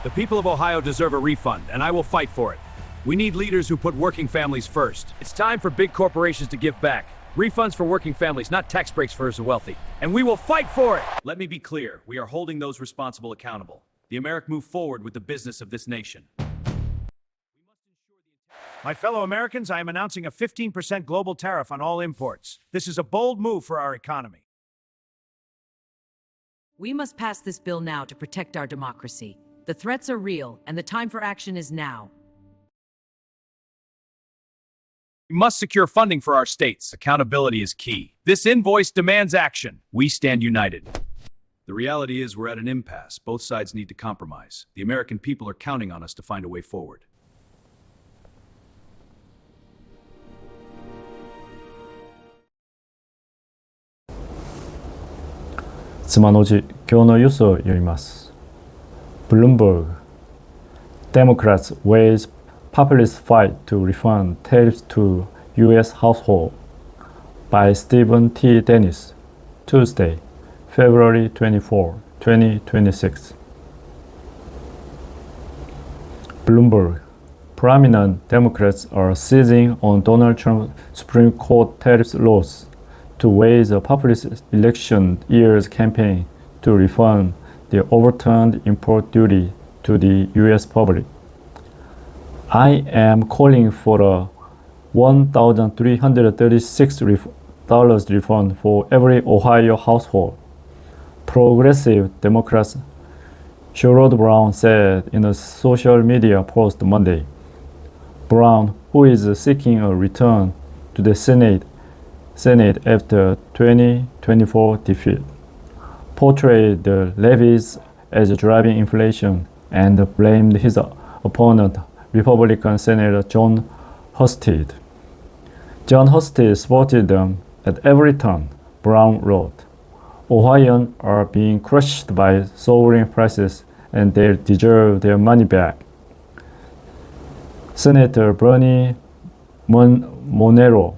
The people of Ohio deserve a refund, and I will fight for it. We need leaders who put working families first. It's time for big corporations to give back. Refunds for working families, not tax breaks for the wealthy. And we will fight for it! Let me be clear, we are holding those responsible accountable. The America move forward with the business of this nation. My fellow Americans, I am announcing a 15% global tariff on all imports. This is a bold move for our economy. We must pass this bill now to protect our democracy. The threats are real, and the time for action is now. We must secure funding for our states. Accountability is key. This invoice demands action. We stand united. The reality is we're at an impasse. Both sides need to compromise. The American people are counting on us to find a way forward.妻おじ今日のニュースを読みます。Bloomberg Democrats wage populist fight to refund tariffs to U.S. household by Stephen T. Dennis, Tuesday, February 24, 2026. Bloomberg Prominent Democrats are seizing on Donald Trump's Supreme Court tariff laws to wage a populist election year's campaign to refund the overturned import duty to the U.S. public. I am calling for a $1,336 refund for every Ohio household, Progressive Democrat Sherrod Brown said in a social media post Monday. Brown, who is seeking a return to the Senate after 2024 defeat, portrayed the levies as driving inflation and blamed his opponent, Republican Senator John Husted. John Husted supported them at every turn, Brown wrote. Ohioans are being crushed by soaring prices and they deserve their money back. Senator Bernie Monero,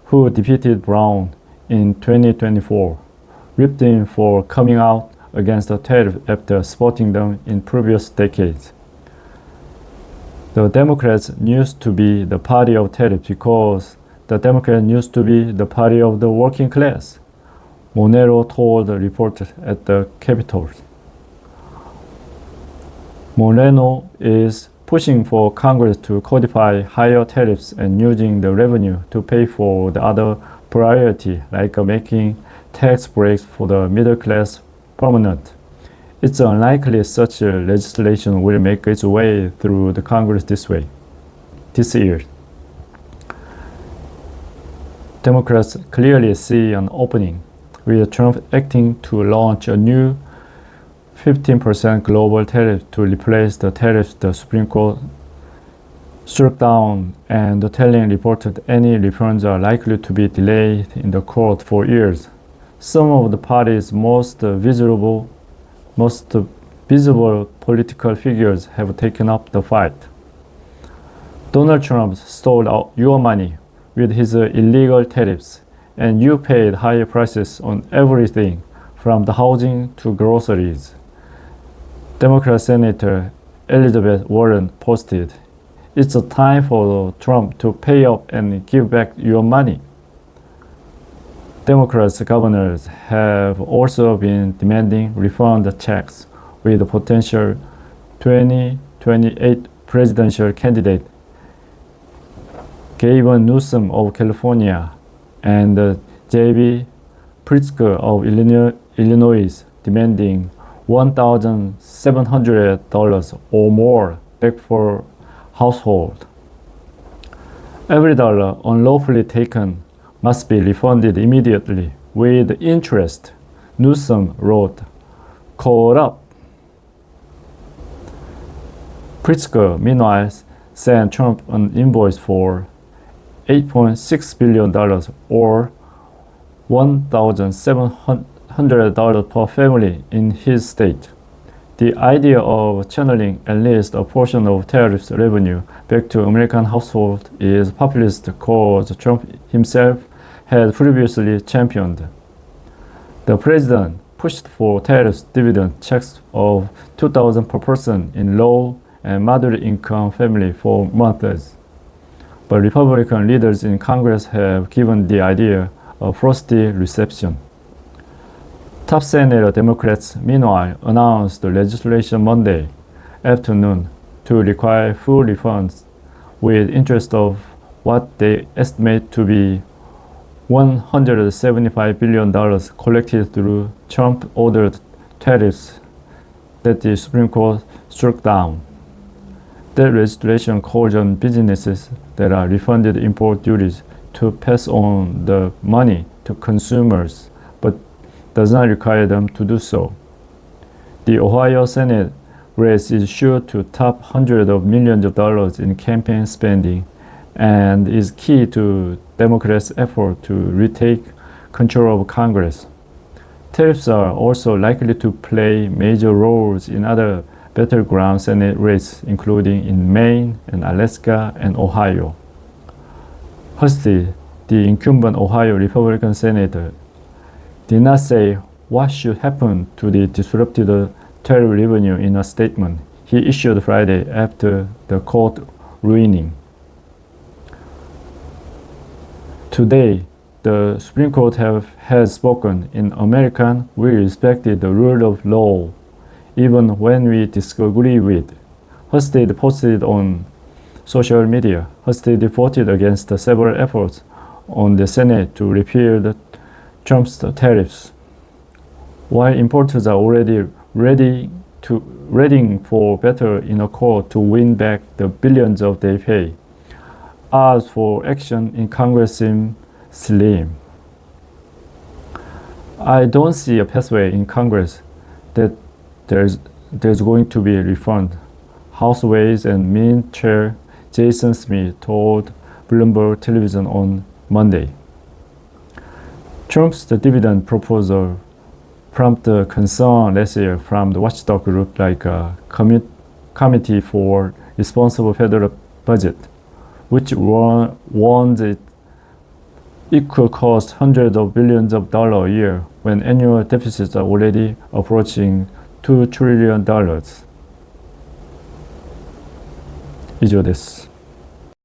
who defeated Brown in 2024, ripped him for coming out against the tariff after supporting them in previous decades. The Democrats used to be the party of tariffs because the Democrats used to be the party of the working class, Monero told reporters at the Capitol. Monero is pushing for Congress to codify higher tariffs and using the revenue to pay for the other priority, like making tax breaks for the middle class permanent. It's unlikely such legislation will make its way through the Congress this year. Democrats clearly see an opening, with Trump acting to launch a new 15% global tariff to replace the tariffs the Supreme Court struck down, and telling reporters any refunds are likely to be delayed in the court for years. Some of the party's most visible political figures have taken up the fight. Donald Trump stole your money with his illegal tariffs, and you paid higher prices on everything from the housing to groceries. Democrat Senator Elizabeth Warren posted, "It's a time for Trump to pay up and give back your money." Democrats governors have also been demanding refund checks, with potential 2028 presidential candidate Gavin Newsom of California and J.B. Pritzker of Illinois demanding $1,700 or more back for household. Every dollar unlawfully taken must be refunded immediately with interest, Newsom wrote. Caught up. Pritzker, meanwhile, sent Trump an invoice for $8.6 billion or $1,700 per family in his state. The idea of channeling at least a portion of tariff revenue back to American households is populist cause Trump himself had previously championed. The president pushed for tariffs dividend checks of $2,000 per person in low and moderate income family for months. But Republican leaders in Congress have given the idea a frosty reception. Top Senate Democrats, meanwhile, announced the legislation Monday afternoon to require full refunds with interest of what they estimate to be $175 billion collected through Trump-ordered tariffs that the Supreme Court struck down. That legislation calls on businesses that are refunded import duties to pass on the money to consumers, but does not require them to do so. The Ohio Senate race is sure to top hundreds of millions of dollars in campaign spending and is key to Democrats' effort to retake control of Congress. Tariffs are also likely to play major roles in other battleground Senate races, including in Maine and Alaska and Ohio. Husty, the incumbent Ohio Republican senator, did not say what should happen to the disrupted tariff revenue in a statement he issued Friday after the court ruling. Today, the Supreme Court has spoken. In America, we respect the rule of law, even when we disagree with. Husted posted on social media. Husted voted against several efforts on the Senate to repeal Trump's tariffs. While importers are already ready for battle in a court to win back the billions of they pay, odds for action in Congress seem slim. I don't see a pathway in Congress that there's going to be a refund, House Ways and Means Chair Jason Smith told Bloomberg Television on Monday. Trump's dividend proposal prompted concern last year from the watchdog group like Committee for Responsible Federal Budget, which warns it could cost hundreds of billions of dollars a year when annual deficits are already approaching $2 trillion. 以上です。